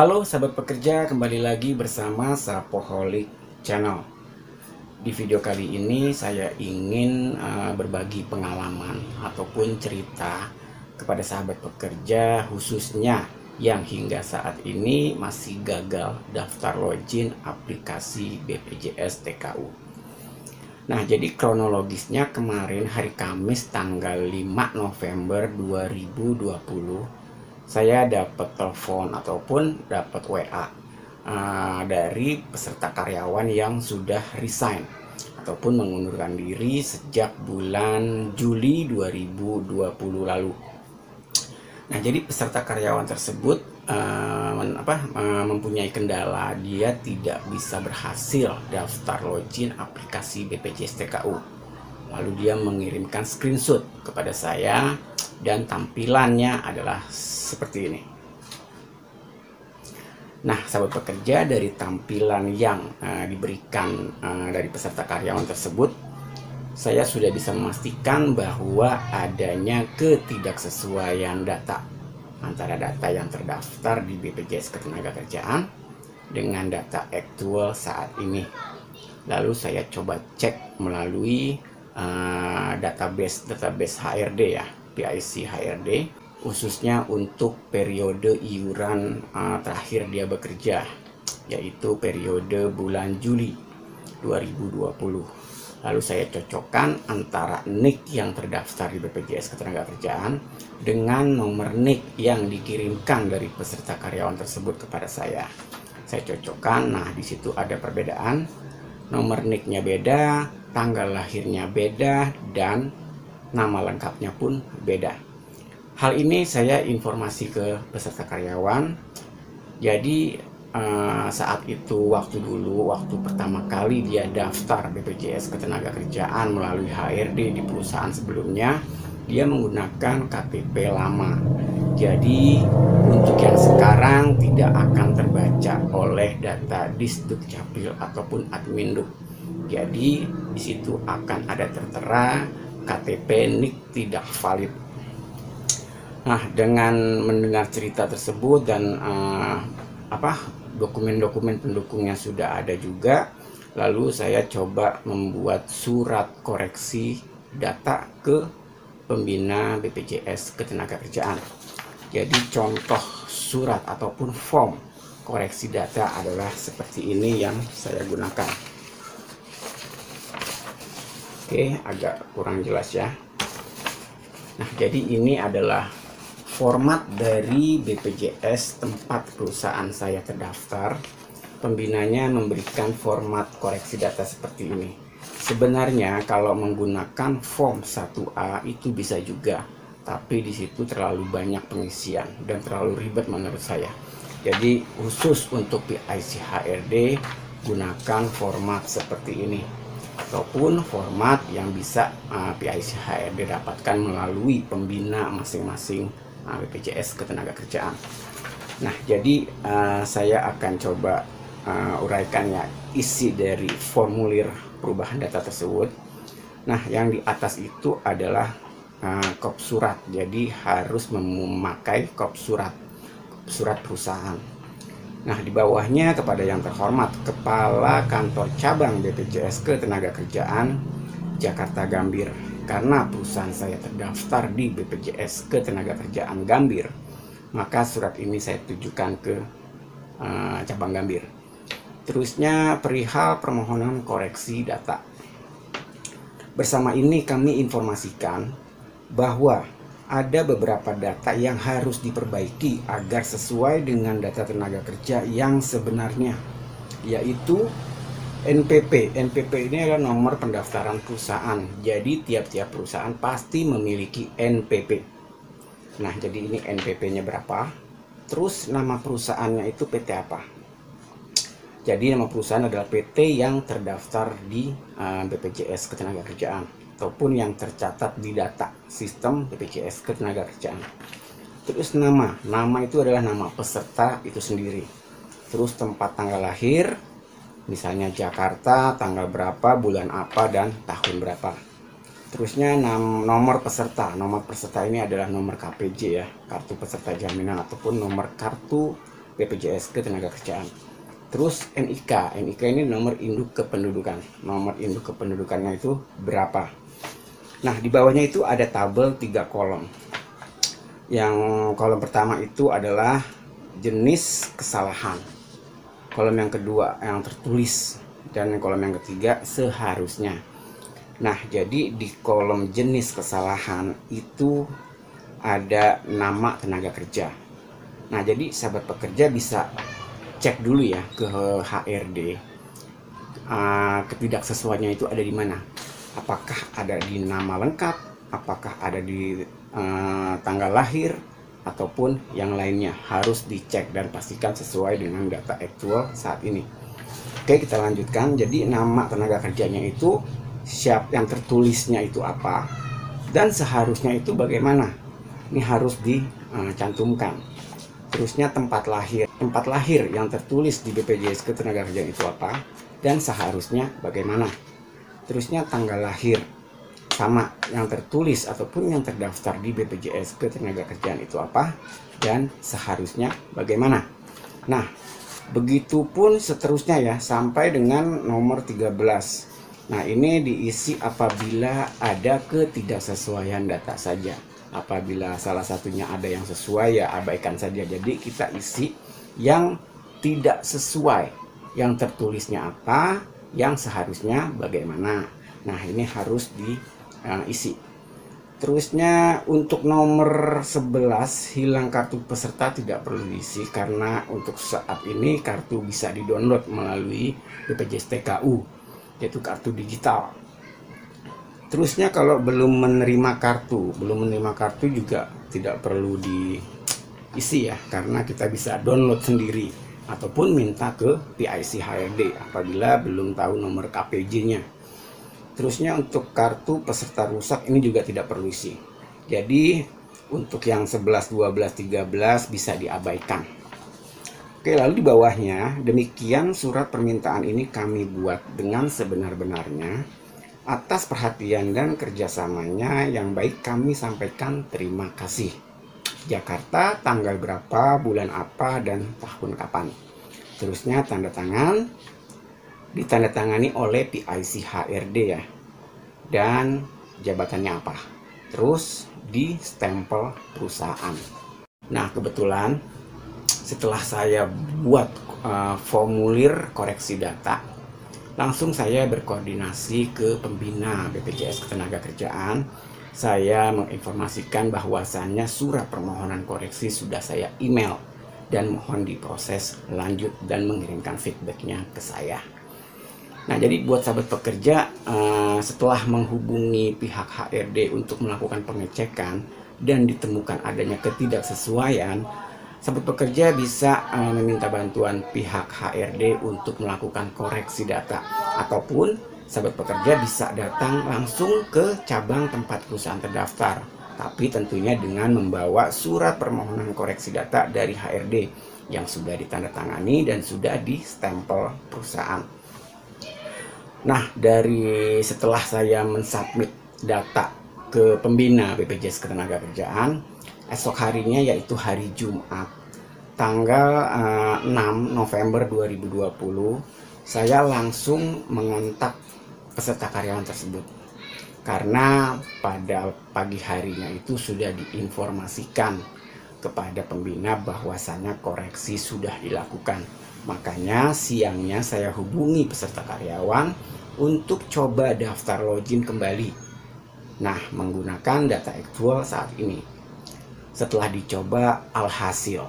Halo sahabat pekerja, kembali lagi bersama Sapoholic Channel. Di video kali ini saya ingin berbagi pengalaman ataupun cerita kepada sahabat pekerja, khususnya yang hingga saat ini masih gagal daftar login aplikasi BPJS TKU. Nah, jadi kronologisnya kemarin hari Kamis tanggal 5 November 2020 saya dapat telepon ataupun dapat WA dari peserta karyawan yang sudah resign ataupun mengundurkan diri sejak bulan Juli 2020 lalu. Nah, jadi peserta karyawan tersebut mempunyai kendala, dia tidak bisa berhasil daftar login aplikasi BPJS TKU. Lalu dia mengirimkan screenshot kepada saya dan tampilannya adalah seperti ini. Nah, sahabat pekerja, dari tampilan yang diberikan dari peserta karyawan tersebut, saya sudah bisa memastikan bahwa adanya ketidaksesuaian data antara data yang terdaftar di BPJS Ketenagakerjaan dengan data aktual saat ini. Lalu saya coba cek melalui database HRD ya, PIC HRD, khususnya untuk periode iuran terakhir dia bekerja, yaitu periode bulan Juli 2020. Lalu saya cocokkan antara NIK yang terdaftar di BPJS Ketenagakerjaan dengan nomor NIK yang dikirimkan dari peserta karyawan tersebut kepada saya. Saya cocokkan, nah di situ ada perbedaan, nomor NIK-nya beda, tanggal lahirnya beda, dan nama lengkapnya pun beda. Hal ini saya informasi ke peserta karyawan. Jadi saat itu waktu pertama kali dia daftar BPJS Ketenagakerjaan melalui HRD di perusahaan sebelumnya, dia menggunakan KTP lama. Jadi untuk yang sekarang tidak akan terbaca oleh data Disdukcapil ataupun Adminduk. Jadi di situ akan ada tertera KTP NIK tidak valid. Nah, dengan mendengar cerita tersebut dan dokumen-dokumen pendukungnya sudah ada juga, lalu saya coba membuat surat koreksi data ke pembina BPJS Ketenagakerjaan. Jadi contoh surat ataupun form koreksi data adalah seperti ini yang saya gunakan. Oke, agak kurang jelas ya. Nah, jadi ini adalah format dari BPJS tempat perusahaan saya terdaftar. Pembinanya memberikan format koreksi data seperti ini. Sebenarnya kalau menggunakan form 1A itu bisa juga, tapi di situ terlalu banyak pengisian dan terlalu ribet menurut saya. Jadi khusus untuk PIC HRD gunakan format seperti ini, ataupun format yang bisa PIC HRD dapatkan melalui pembina masing-masing BPJS Ketenagakerjaan. Nah, jadi saya akan coba uraikan ya isi dari formulir perubahan data tersebut. Nah, yang di atas itu adalah kop surat. Jadi harus memakai kop surat perusahaan. Nah, di bawahnya kepada yang terhormat Kepala Kantor Cabang BPJS Ketenagakerjaan Jakarta Gambir. Karena perusahaan saya terdaftar di BPJS Ketenagakerjaan Gambir, maka surat ini saya tujukan ke cabang Gambir. Terusnya perihal permohonan koreksi data. Bersama ini kami informasikan bahwa ada beberapa data yang harus diperbaiki agar sesuai dengan data tenaga kerja yang sebenarnya, yaitu NPP. NPP ini adalah nomor pendaftaran perusahaan. Jadi tiap-tiap perusahaan pasti memiliki NPP. Nah, jadi ini NPP-nya berapa? Terus nama perusahaannya itu PT apa? Jadi nama perusahaan adalah PT yang terdaftar di BPJS Ketenagakerjaan ataupun yang tercatat di data sistem BPJS Ketenagakerjaan. Terus nama itu adalah nama peserta itu sendiri. Terus tempat tanggal lahir, misalnya Jakarta, tanggal berapa, bulan apa, dan tahun berapa. Terusnya nomor peserta. Nomor peserta ini adalah nomor KPJ ya, kartu peserta jaminan, ataupun nomor kartu BPJS Ketenagakerjaan. Terus NIK ini nomor induk kependudukan. Nomor induk kependudukannya itu berapa? Nah, di bawahnya itu ada tabel 3 kolom. Yang kolom pertama itu adalah jenis kesalahan. Kolom yang kedua yang tertulis, dan kolom yang ketiga seharusnya. Nah, jadi di kolom jenis kesalahan itu ada nama tenaga kerja. Nah, jadi sahabat pekerja bisa cek dulu ya ke HRD, ketidaksesuaiannya itu ada di mana. Apakah ada di nama lengkap, apakah ada di tanggal lahir, ataupun yang lainnya. Harus dicek dan pastikan sesuai dengan data aktual saat ini. Oke, kita lanjutkan. Jadi nama tenaga kerjanya itu yang tertulisnya itu apa, dan seharusnya itu bagaimana. Ini harus dicantumkan. Terusnya tempat lahir yang tertulis di BPJS Ketenagakerjaan itu apa, dan seharusnya bagaimana. Terusnya tanggal lahir sama yang tertulis ataupun yang terdaftar di BPJS Ketenagakerjaan itu apa, dan seharusnya bagaimana. Nah, begitupun seterusnya ya sampai dengan nomor 13. Nah, ini diisi apabila ada ketidaksesuaian data saja. Apabila salah satunya ada yang sesuai, ya abaikan saja. Jadi kita isi yang tidak sesuai, yang tertulisnya apa, yang seharusnya bagaimana. Nah, ini harus diisi. Terusnya untuk nomor 11, hilang kartu peserta tidak perlu diisi, karena untuk saat ini kartu bisa di-download melalui BPJS TKU, yaitu kartu digital. Terusnya kalau belum menerima kartu juga tidak perlu diisi ya, karena kita bisa download sendiri ataupun minta ke PIC HRD apabila belum tahu nomor KPJ-nya. Terusnya untuk kartu peserta rusak ini juga tidak perlu isi. Jadi untuk yang 11, 12, 13 bisa diabaikan. Oke, lalu di bawahnya, demikian surat permintaan ini kami buat dengan sebenar-benarnya. Atas perhatian dan kerjasamanya yang baik kami sampaikan terima kasih. Jakarta, tanggal berapa, bulan apa, dan tahun kapan. Terusnya tanda tangan, ditandatangani oleh PIC HRD ya, dan jabatannya apa. Terus di stempel perusahaan. Nah, kebetulan setelah saya buat formulir koreksi data, langsung saya berkoordinasi ke pembina BPJS Ketenagakerjaan. Saya menginformasikan bahwasannya surat permohonan koreksi sudah saya email dan mohon diproses lanjut dan mengirimkan feedbacknya ke saya. Nah, jadi buat sahabat pekerja, setelah menghubungi pihak HRD untuk melakukan pengecekan dan ditemukan adanya ketidaksesuaian, sahabat pekerja bisa meminta bantuan pihak HRD untuk melakukan koreksi data, ataupun sahabat pekerja bisa datang langsung ke cabang tempat perusahaan terdaftar, tapi tentunya dengan membawa surat permohonan koreksi data dari HRD yang sudah ditandatangani dan sudah di stempel perusahaan. Nah, setelah saya mensubmit data ke pembina BPJS Ketenagakerjaan, esok harinya yaitu hari Jumat tanggal 6 November 2020, saya langsung mengontak peserta karyawan tersebut, karena pada pagi harinya itu sudah diinformasikan kepada pembina bahwasannya koreksi sudah dilakukan. Makanya siangnya saya hubungi peserta karyawan untuk coba daftar login kembali. Nah, menggunakan data aktual saat ini. Setelah dicoba, alhasil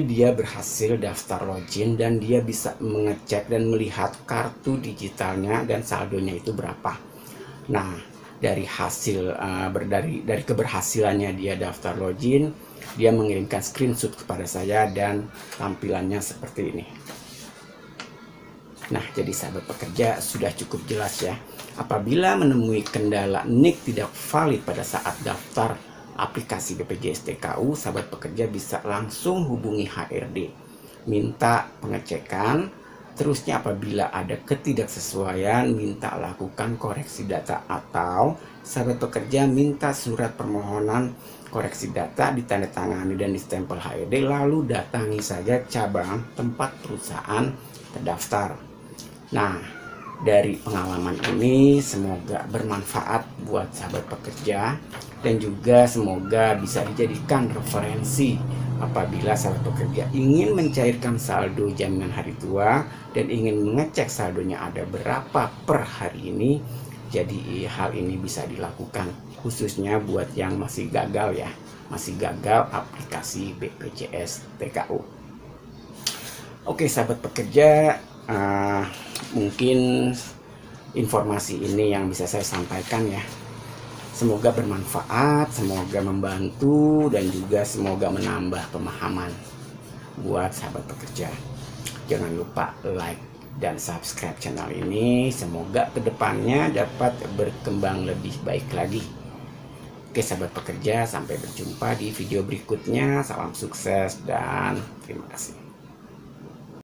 dia berhasil daftar login dan dia bisa mengecek dan melihat kartu digitalnya dan saldonya itu berapa. Nah, dari hasil dari keberhasilannya dia daftar login, dia mengirimkan screenshot kepada saya dan tampilannya seperti ini. Nah, jadi sahabat pekerja sudah cukup jelas ya. Apabila menemui kendala NIK tidak valid pada saat daftar aplikasi BPJS TKU, sahabat pekerja bisa langsung hubungi HRD, minta pengecekan. Terusnya apabila ada ketidaksesuaian, minta lakukan koreksi data, atau sahabat pekerja minta surat permohonan koreksi data, ditandatangani dan distempel HED, lalu datangi saja cabang tempat perusahaan terdaftar. Nah, dari pengalaman ini semoga bermanfaat buat sahabat pekerja dan juga semoga bisa dijadikan referensi apabila sahabat pekerja ingin mencairkan saldo jaminan hari tua dan ingin mengecek saldonya ada berapa per hari ini. Jadi hal ini bisa dilakukan khususnya buat yang masih gagal ya, masih gagal aplikasi BPJS TKU. Oke sahabat pekerja, mungkin informasi ini yang bisa saya sampaikan ya. Semoga bermanfaat, semoga membantu, dan juga semoga menambah pemahaman buat sahabat pekerja. Jangan lupa like dan subscribe channel ini. Semoga kedepannya dapat berkembang lebih baik lagi. Oke sahabat pekerja, sampai berjumpa di video berikutnya. Salam sukses dan terima kasih.